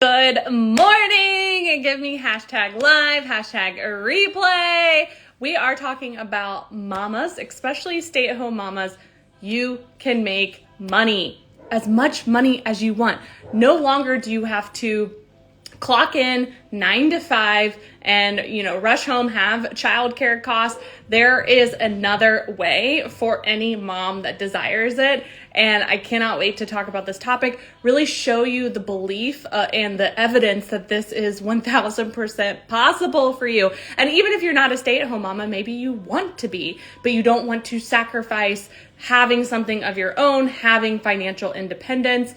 Good morning and give me hashtag live, hashtag replay. We are talking about mamas, especially stay-at-home mamas. You can make money, as much money as you want. No longer do you have to clock in 9 to 5 and rush home, have childcare costs. There is another way for any mom that desires it, and I cannot wait to talk about this topic, really show you the belief and the evidence that this is 1000% possible for you. And even if you're not a stay-at-home mama, maybe you want to be, but you don't want to sacrifice having something of your own, having financial independence.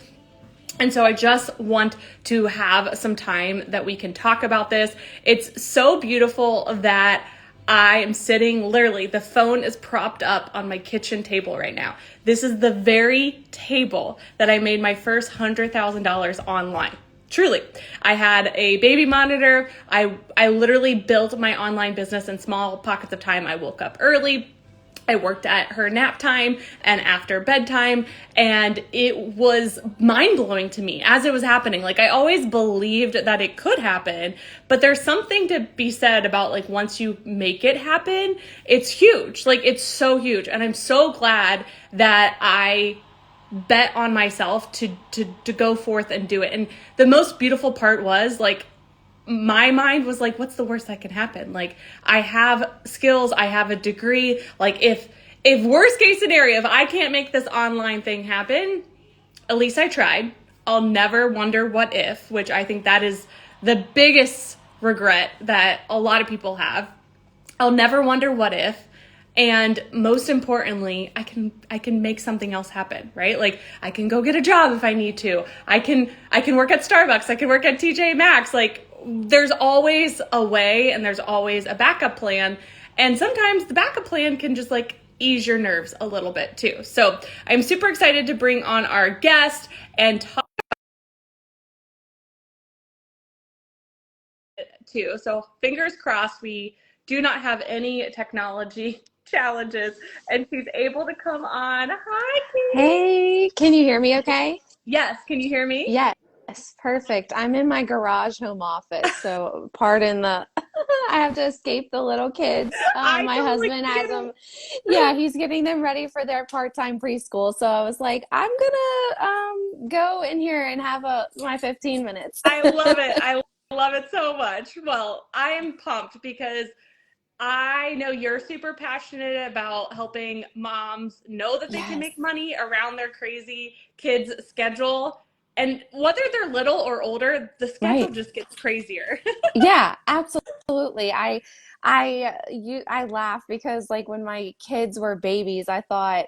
And so I just want to have some time that we can talk about this. It's so beautiful that I am sitting, literally, the phone is propped up on my kitchen table right now. This is the very table that I made my first $100,000 online. Truly. I had a baby monitor. I literally built my online business in small pockets of time. I woke up early. I worked at her nap time and after bedtime, and it was mind-blowing to me as it was happening. Like, I always believed that it could happen, but there's something to be said about, like, once you make it happen, it's huge. Like, it's so huge. And I'm so glad that I bet on myself to go forth and do it. And the most beautiful part was, like, my mind was like, what's the worst that can happen? Like, I have skills, I have a degree. Like, if worst case scenario, if I can't make this online thing happen, at least I tried. I'll never wonder what if, which I think that is the biggest regret that a lot of people have. I'll never wonder what if. And most importantly, I can make something else happen, right? Like, I can go get a job if I need to. I can work at Starbucks. I can work at TJ Maxx. Like, there's always a way and there's always a backup plan. And sometimes the backup plan can just, like, ease your nerves a little bit too. So I'm super excited to bring on our guest and talk too. So fingers crossed we do not have any technology challenges and she's able to come on. Hi, Katie. Hey, can you hear me okay? Yes, can you hear me? Yes, perfect. I'm in my garage home office, so pardon the I have to escape the little kids. I My totally husband has get them. Yeah, he's getting them ready for their part-time preschool. So I was like, I'm gonna go in here and have my 15 minutes. I love it. I love it so much. Well, I am pumped because I know you're super passionate about helping moms know that they can Yes, make money around their crazy kids' schedule. And whether they're little or older, the schedule right. just gets crazier. Yeah, absolutely. I laugh because like when my kids were babies, I thought,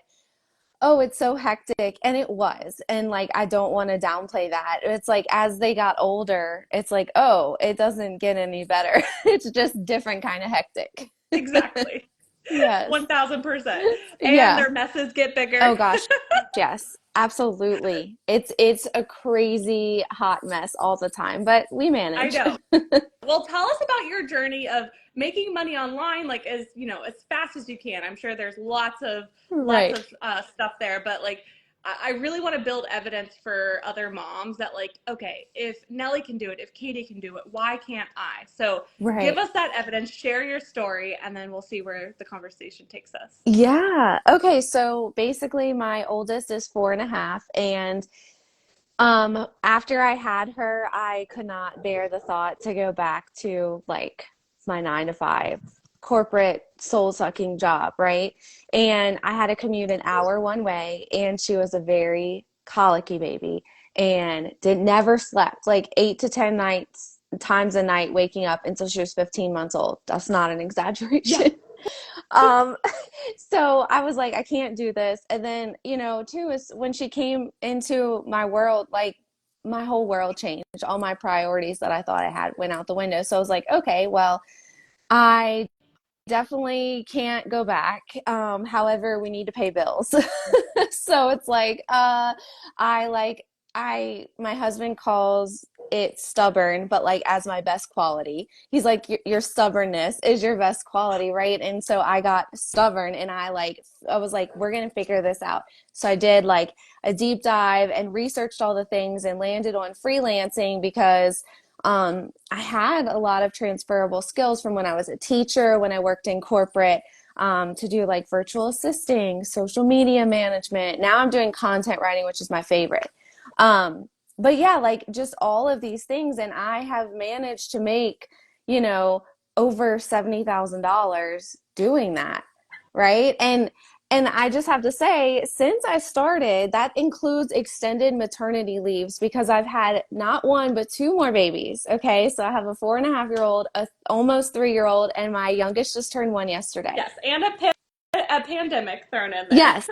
oh, it's so hectic. And it was. And like, I don't want to downplay that. It's like, as they got older, it's like, oh, it doesn't get any better. It's just different kind of hectic. Exactly. Yes. 1000%. And Yeah. their messes get bigger. Oh gosh. Yes. Absolutely. It's a crazy hot mess all the time, but we I manage. know. Well, tell us about your journey of making money online, like, as as fast as you can. I'm sure there's lots Right. of stuff there, but like, I really want to build evidence for other moms that, like, okay, if Nellie can do it, if Katie can do it, why can't I? So give Right. us that evidence, share your story, and then we'll see where the conversation takes us. Yeah. Okay. So basically, my oldest is 4.5, and after I had her, I could not bear the thought to go back to like my 9 to 5 corporate soul sucking job, right? And I had to commute an hour one way, and she was a very colicky baby and did never slept like 8 to 10 nights times a night waking up until she was 15 months old. That's not an Yeah. exaggeration. Um, so I was like, I can't do this. And then, too, is when she came into my world, like my whole world changed. All my priorities that I thought I had went out the window. So I was like, okay, well, I definitely can't go back. However, we need to pay bills. So it's like, I like my husband calls it stubborn, but like as my best quality. He's like, your stubbornness is your best quality, right? And so I got stubborn and I was like, we're going to figure this out. So I did like a deep dive and researched all the things and landed on freelancing because I had a lot of transferable skills from when I was a teacher, when I worked in corporate, to do like virtual assisting, social media management. Now I'm doing content writing, which is my favorite. But yeah, like just all of these things. And I have managed to make, you know, over $70,000 doing that. Right. And I just have to say, since I started, that includes extended maternity leaves because I've had not one, but two more babies. Okay. So I have a 4.5-year-old, a almost 3-year-old, and my youngest just turned one yesterday. Yes, and a pandemic thrown in there. Yes.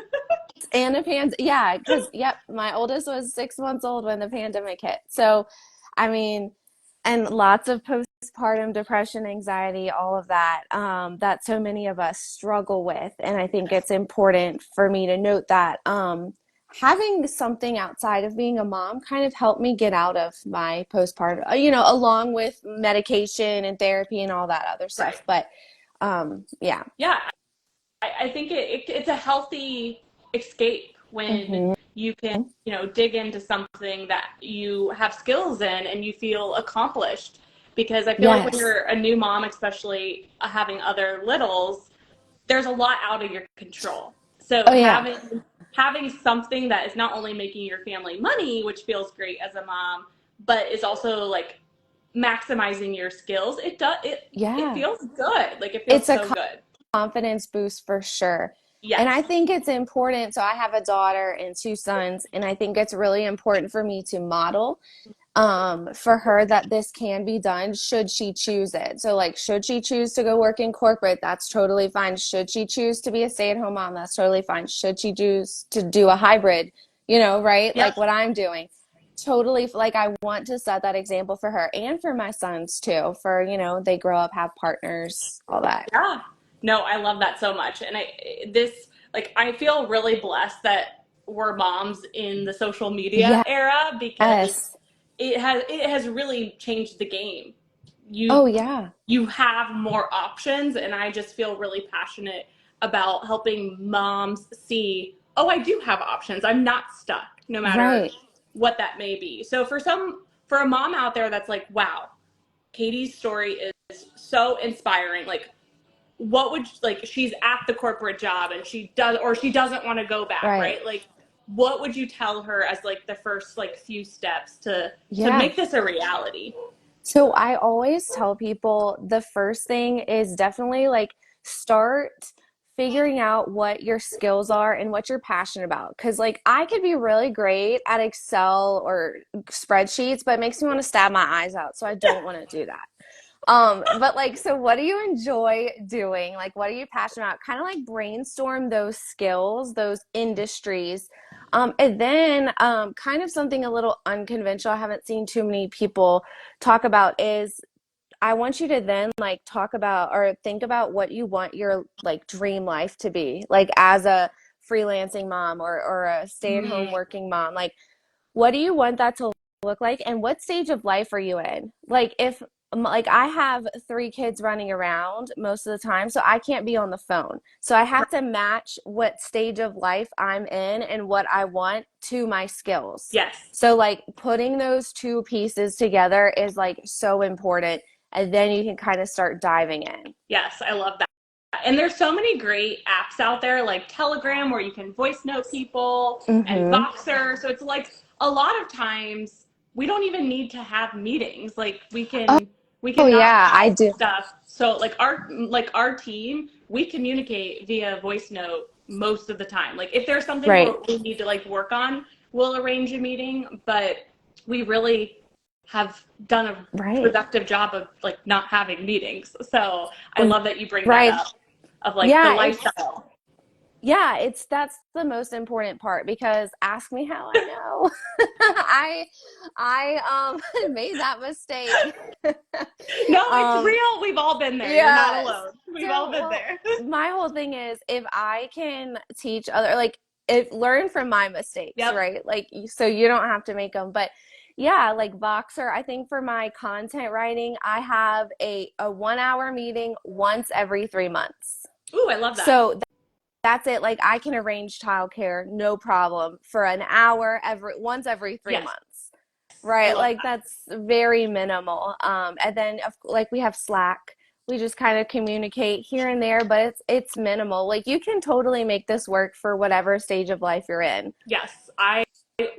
And yeah, because yep, my oldest was 6 months old when the pandemic hit. So, I mean, and lots of postpartum depression, anxiety, all of that, that so many of us struggle with. And I think it's important for me to note that having something outside of being a mom kind of helped me get out of my postpartum, along with medication and therapy and all that other Right. stuff. But yeah. Yeah, I think it's a healthy escape when Hmm. you can, dig into something that you have skills in and you feel accomplished. Because I feel like when Yes. you're a new mom, especially having other littles, there's a lot out of your control. So Oh, yeah. having something that is not only making your family money, which feels great as a mom, but is also like maximizing your skills. It Yeah. feels good. Like it feels It's a so good. confidence boost for sure. And I Yes. think it's important. So I have a daughter and two sons, and I think it's really important for me to model for her that this can be done should she choose it. So like should she choose to go work in corporate, that's totally fine. Should she choose to be a stay-at-home mom, that's totally fine. Should she choose to do a hybrid, right? Yep. Like what I'm doing. Totally, like I want to set that example for her and for my sons too, for they grow up, have partners, all that. Yeah. No, I love that so much. And I feel really blessed that we're moms in the social media era because Yes. it has really changed the game. Oh You yeah. you have more options, and I just feel really passionate about helping moms see, oh, I do have options. I'm not stuck no matter Right. what that may be. So for a mom out there that's like, wow, Katie's story is so inspiring. Like what would like she's at the corporate job and she doesn't want to go back, Right. right? Like what would you tell her as like the first like few steps to Yeah. make this a reality? So I always tell people the first thing is definitely like start figuring out what your skills are and what you're passionate about. Cause like I could be really great at Excel or spreadsheets, but it makes me want to stab my eyes out. So I don't want to do that. But like, so what do you enjoy doing? Like, what are you passionate about? Kind of like brainstorm those skills, those industries. And then kind of something a little unconventional, I haven't seen too many people talk about is I want you to then like talk about or think about what you want your like dream life to be, like as a freelancing mom or a stay-at-home Mm, working mom. Like what do you want that to look like and what stage of life are you in? Like if like I have 3 kids running around most of the time, so I can't be on the phone. So I have to match what stage of life I'm in and what I want to my skills. yes. So like putting those two pieces together is like so important, and then you can kind of start diving in. Yes, I love that. And there's so many great apps out there like Telegram where you can voice note people and Mm-hmm. Voxer. So it's like a lot of times we don't even need to have meetings. Like Oh, we oh can knock yeah, I out do. stuff. So like our team, we communicate via voice note most of the time. Like if there's something Right, where we need to like work on, we'll arrange a meeting, but we really have done a right, productive job of like not having meetings. So I love that you bring that right. up of like the Yeah, it's lifestyle. that's the most important part because ask me how I know. I made that mistake. No, it's um real. We've all been there. You're not yeah. alone. We've all So, been well, there. my whole thing is if I can teach other like learn from my mistakes, Yep. right? Like, so you don't have to make them. But yeah, like Voxer, I think for my content writing, I have a 1 hour meeting once every 3 months. Ooh, I love that. So that's it. Like I can arrange childcare, no problem, for an hour once every three Yes, months. I Right? love Like that. that's very minimal. And then like we have Slack. We just kind of communicate here and there, but it's minimal. Like you can totally make this work for whatever stage of life you're in. Yes, I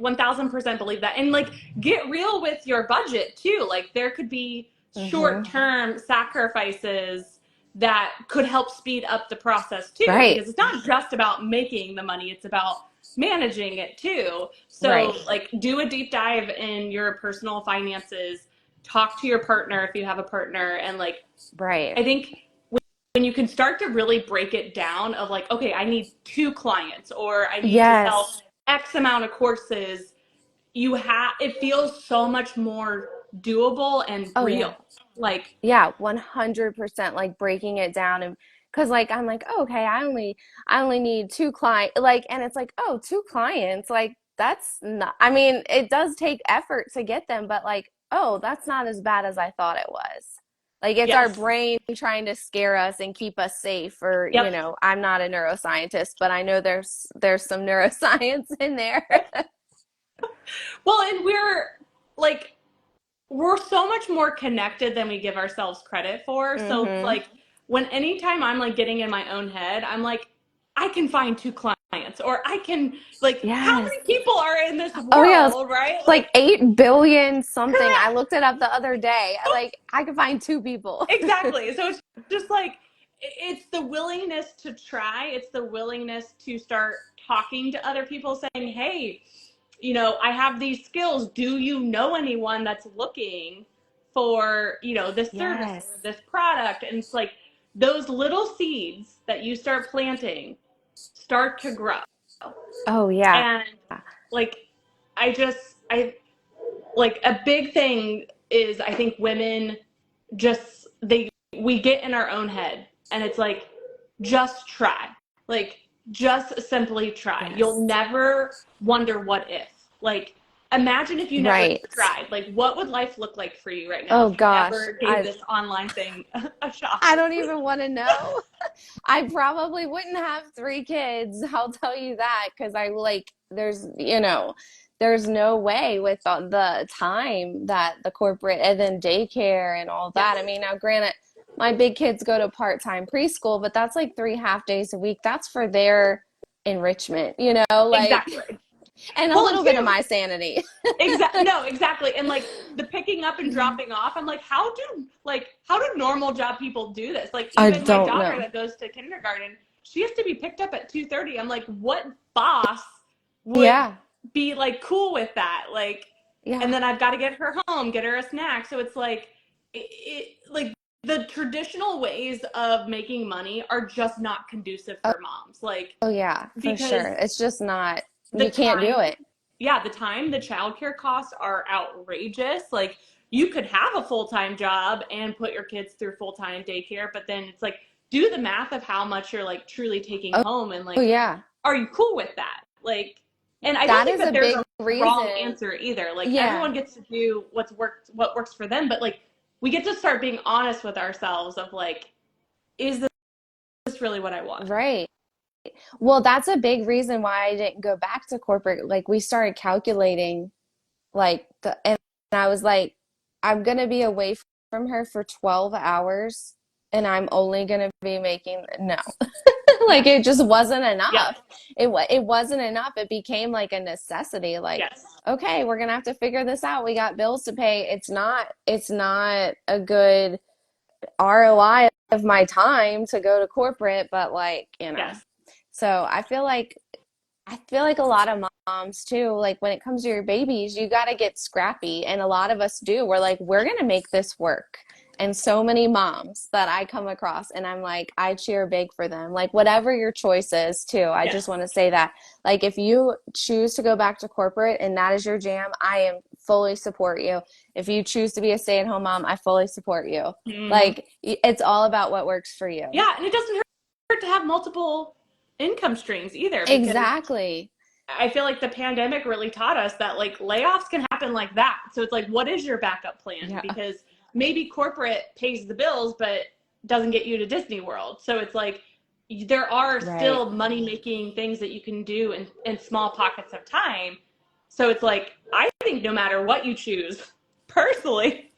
1000% believe that. And like, get real with your budget too. Like, there could be short Hmm. term sacrifices that could help speed up the process too, Right. because it's not just about making the money, it's about managing it too. So, Right. like, do a deep dive in your personal finances, talk to your partner if you have a partner, and like, Right. I think when you can start to really break it down of like, okay, I need 2 clients or I need to sell Yes. X amount of courses, it feels so much more doable and Oh real. yeah. Like, Yeah, 100%, like breaking it down. And because like I'm like, oh, okay, I only need two clients, like, and it's like, oh, two clients, like that's not, I mean, it does take effort to get them, but like, oh, that's not as bad as I thought it was. Like it's our yes. brain trying to scare us and keep us safe. Or, Yep. I'm not a neuroscientist, but I know there's some neuroscience in there. Well, and like, we're so much more connected than we give ourselves credit for. So it's Hmm. like, when anytime I'm like getting in my own head, I'm like, I can find 2 clients, or I can, like, how Yes. many people are in this Oh yeah, it's world, right? like Like, 8 billion something. I correct. looked it up the other day. Like I could find two people. Exactly. So it's just like, it's the willingness to try. It's the willingness to start talking to other people, saying, "Hey, I have these skills. Do you know anyone that's looking for, this service Yes. or this product?" And it's like, those little seeds that you start planting start to grow. Oh yeah. And like, I like, a big thing is, I think women just they we get in our own head, and it's like, just try. Like, just simply try. You'll Yes. never wonder what if. Like, imagine if you never Right. tried. Like, what would life look like for you right now Oh if you gosh. never gave this online thing a shot? I don't even want to know. I probably wouldn't have 3 kids. I'll tell you that because I like there's no way with the time that the corporate and then daycare and all Yes. that. I mean, now granted, my big kids go to part-time preschool, but that's like 3 half days a week. That's for their enrichment, like, Exactly. and a Well, and little bit of two, my sanity. No, exactly. And like, the picking up and dropping off, I'm like, how do normal job people do this? Like, I even my don't daughter know. that goes to kindergarten, she has to be picked up at 2:30. I'm like, what boss would Yeah. be like cool with that? Like, and Yeah. then I've got to get her home, get her a snack. So it's like, like, the traditional ways of making money are just not conducive Oh, for moms. Like, oh yeah, for because sure. It's just not, the you can't do time it. yeah, the childcare costs are outrageous. Like, you could have a full-time job and put your kids through full-time daycare, but then it's like, do the math of how much you're like truly taking Oh, home, and oh like, yeah. are you cool with that? Like, and I don't That think is that a there's big a wrong reason. answer either. Like, Yeah. everyone gets to do what works for them, but like, we get to start being honest with ourselves of like, is this really what I want? Right. Well, that's a big reason why I didn't go back to corporate. Like we started calculating and I was like, I'm gonna be away from her for 12 hours and I'm only gonna be making no. Like Yes. it just wasn't Yep. enough. It wasn't enough. It became like a necessity. Like, Yes. okay, we're gonna have to figure this out. We got bills to pay. It's not a good ROI of my time to go to corporate, but Yes. so I feel like a lot of moms too, like when it comes to your babies, you got to get scrappy. And a lot of us do. We're like, we're going to make this work. And so many moms that I come across, and I'm like, I cheer big for them. Like, whatever your choice is, too. I just Yes. want to say that. Like, if you choose to go back to corporate and that is your jam, I am fully support you. If you choose to be a stay-at-home mom, I fully support you. Mm-hmm. Like, it's all about what works for you. Yeah, and it doesn't hurt to have multiple income streams either, because Exactly. I feel like the pandemic really taught us that like layoffs can happen like that. So it's like, what is your backup plan? Yeah. Because maybe corporate pays the bills, but doesn't get you to Disney World. So it's like, there are Right. still money making things that you can do in small pockets of time. So it's like, I think no matter what you choose, personally,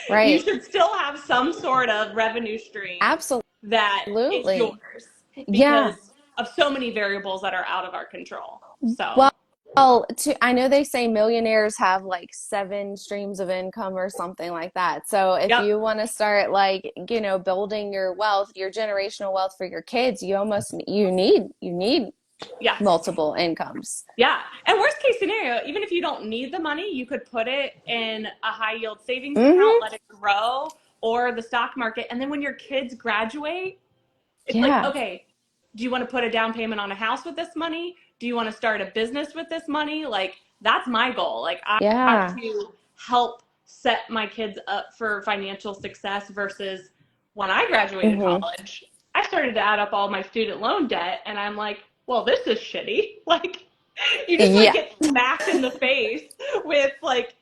you Right. should still have some sort of revenue stream that is Absolutely. yours Yeah. because of so many variables that are out of our control. So, Well, I know they say millionaires have like seven streams of income or something like that. So if yep. you want to start like, building your wealth, your generational wealth for your kids, you need Yes. multiple incomes. Yeah. And worst case scenario, even if you don't need the money, you could put it in a high yield savings account, Mm-hmm. let it grow, or the stock market. And then when your kids graduate, it's like, Yeah. okay, do you want to put a down payment on a house with this money? Do you want to start a business with this money? Like, that's my goal. Like, I want Yeah. to help set my kids up for financial success versus when I graduated Mm-hmm. college, I started to add up all my student loan debt and I'm like, well, this is shitty. Like, you just like Yeah. get smacked in the face with like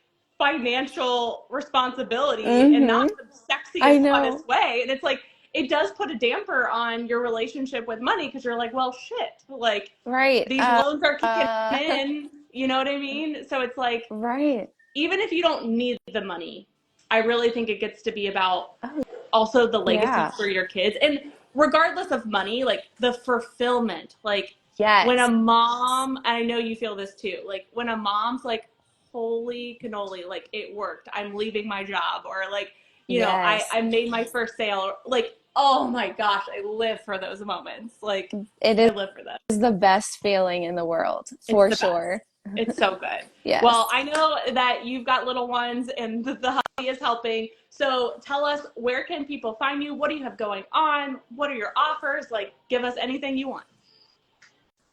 financial responsibility and not Mm-hmm. the I sexiest, know. funnest way. And it's like, it does put a damper on your relationship with money because you're like, well, shit, like Right. these loans are kicking Uh, in, you know what I mean? So it's like, right. even if you don't need the money, I really think it gets to be about Oh, also the legacy yeah. for your kids. And regardless of money, like the fulfillment, like when a Yes. mom, and I know you feel this too, like when a mom's like, holy cannoli, like it worked, I'm leaving my job, or like, you know, Yes. I made my first sale, like, oh my gosh, I live for those moments. Like, It I live for them. is the best feeling in the world, It's for the best. sure. It's so good. Well, Yes. I know that you've got little ones and the hobby is helping. So tell us, where can people find you? What do you have going on? What are your offers? Like, give us anything you want.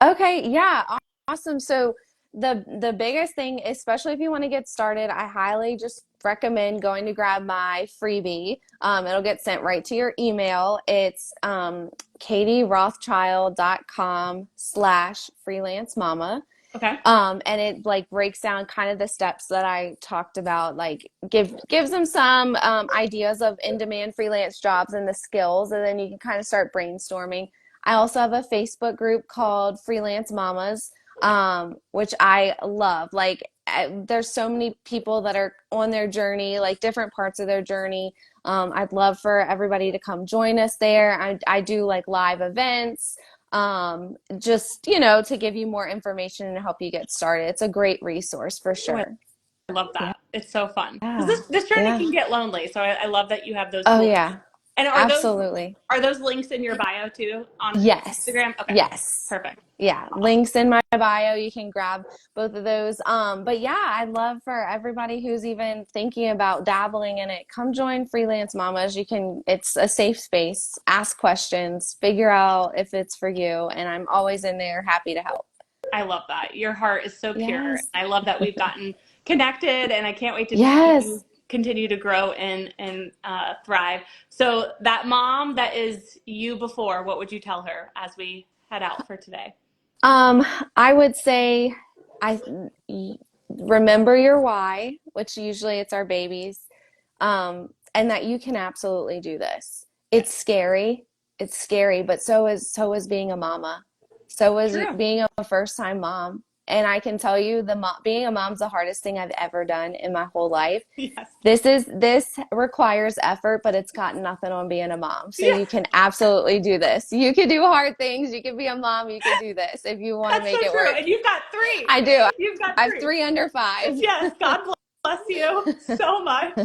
Okay, yeah, awesome. So the biggest thing, especially if you want to get started, I highly just recommend going to grab my freebie. It'll get sent right to your email. It's katierothschild.com/freelance mama. Okay. And it like breaks down kind of the steps that I talked about, like gives them some ideas of in-demand freelance jobs and the skills, and then you can kind of start brainstorming. I also have a Facebook group called Freelance Mamas, which I love. Like, there's so many people that are on their journey, like different parts of their journey. I'd love for everybody to come join us there. I do like live events, just, to give you more information and help you get started. It's a great resource for Oh, I sure. love Yeah. that. It's so fun because Yeah. this journey Yeah. can get lonely. So I love that you have those Oh, tools. yeah. And Absolutely. are those links in your bio too on Yes. Instagram? Okay, Yes. perfect. Yeah. Awesome. Links in my bio. You can grab both of those. But yeah, I'd love for everybody who's even thinking about dabbling in it, come join Freelance Mamas. It's a safe space. Ask questions, figure out if it's for you. And I'm always in there happy to help. I love that. Your heart is so pure. Yes. I love that we've gotten connected, and I can't wait to see you Yes. continue to grow and thrive. So that mom that is you before, what would you tell her as we head out for today? Um, I would say I remember your why, which usually it's our babies, and that you can absolutely do this. Yes. It's scary. It's scary, but so is being a mama. So is True. being a first time mom. And I can tell you, being a mom's the hardest thing I've ever done in my whole life. Yes. This requires effort, but it's got nothing on being a mom. So Yeah, you can absolutely do this. You can do hard things. You can be a mom. You can do this if you want to that's so make it true. work. And you've got three. I do. You've got I have three. three under five. Yes, God bless you so much.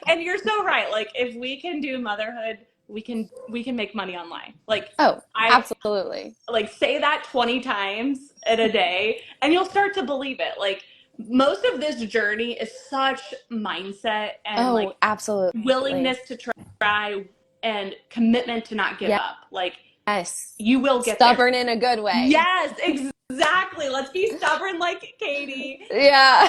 And you're so right. Like if we can do motherhood, we can make money online. Like Oh, I absolutely. like say that 20 times in a day and you'll start to believe it. Like most of this journey is such mindset and like Oh, absolutely. willingness to try and commitment to not give up. Like Yes. you will get there. Stubborn in a good way. Yes, exactly. Let's be stubborn like Katie. Yeah.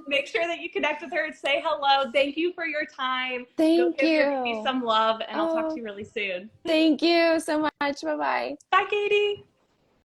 Make sure that you connect with her and say hello. Thank you for your time. Go Thank give your baby you. some love, and I'll talk to Oh, you really soon. thank you so much. Bye bye. Bye, Katie.